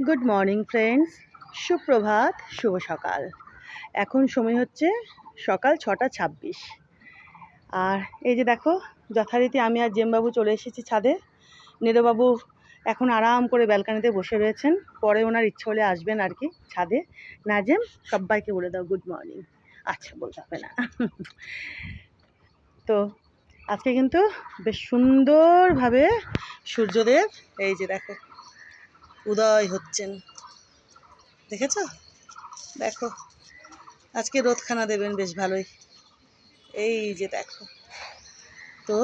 Good morning friends, সুপ্রভাত, শুভ সকাল। এখন সময় হচ্ছে সকাল 6:26। আর এই যে দেখো, যথারীতি আমি আর জেমবাবু চলে এসেছি ছাদে। নীরবাবু এখন আরাম করে ব্যালকানিতে বসে রয়েছেন, পরে ওনার ইচ্ছে হলে আসবেন আর কি ছাদে। নাজেম, সবাইকে বলে দাও গুড মর্নিং। আচ্ছা, বলতে হবে না। তো আজকে কিন্তু বেশ সুন্দরভাবে সূর্যদেব এই যে দেখো উদয় হচ্ছেন, দেখেছ? দেখো আজকে রোদখানা দেবেন বেশ ভালোই। এই যে দেখো, তো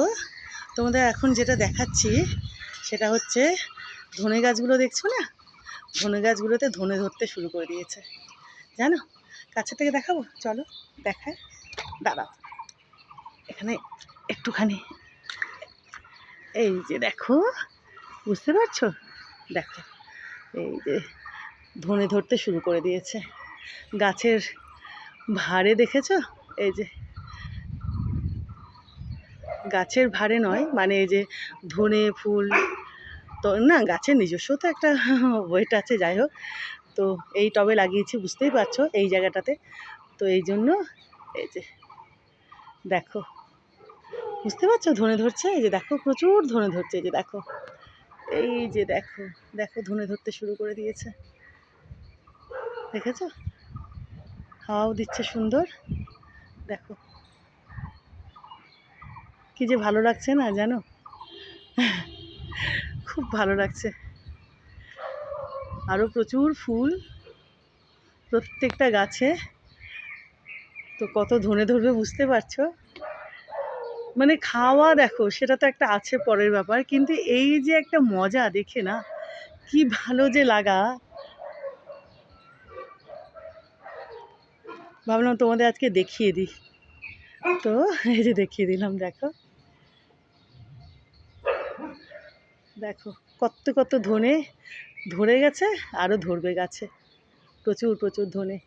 তোমাদের এখন যেটা দেখাচ্ছি সেটা হচ্ছে ধনে গাছগুলো, দেখছো না? ধনে গাছগুলোতে ধনে ধরতে শুরু করে দিয়েছে, জানো? কাছে থেকে দেখাবো, চলো দেখায়, দাঁড়াও এখানে একটুখানি। এই যে দেখো, বুঝতে পারছো? দেখো এই যে ধনে ধরতে শুরু করে দিয়েছে গাছের ভারে, দেখেছো? এই যে গাছের ভারে নয়, মানে এই যে ধনে ফুল তো না, গাছের নিজস্ব তো একটা ওয়েট আছে, যাই হোক। তো এই টবে লাগিয়েছি, বুঝতেই পারছো, এই জায়গাটাতে। তো এই জন্য এই যে দেখো, বুঝতে পারছো ধনে ধরছে। এই যে দেখো প্রচুর ধনে ধরছে, এই যে দেখো, এই যে দেখো দেখো ধনে ধরতে শুরু করে দিয়েছে, দেখেছো? হাওয়াও দিচ্ছে সুন্দর, দেখো কি যে ভালো লাগছে না, জানো? খুব ভালো লাগছে। আরও প্রচুর ফুল প্রত্যেকটা গাছে। তো কত ধনে ধরবে বুঝতে পারছো? মানে খাওয়া দেখো সেটা তো একটা আছে পরের ব্যাপার, কিন্তু এই যে একটা মজা দেখে না, কি ভালো যে লাগা। ভাবলাম তোমাদের আজকে দেখিয়ে দিই, তো এই যে দেখিয়ে দিলাম। দেখো দেখো কত কত ধনে ধরে গেছে, আরও ধরবে গাছে প্রচুর প্রচুর ধনে।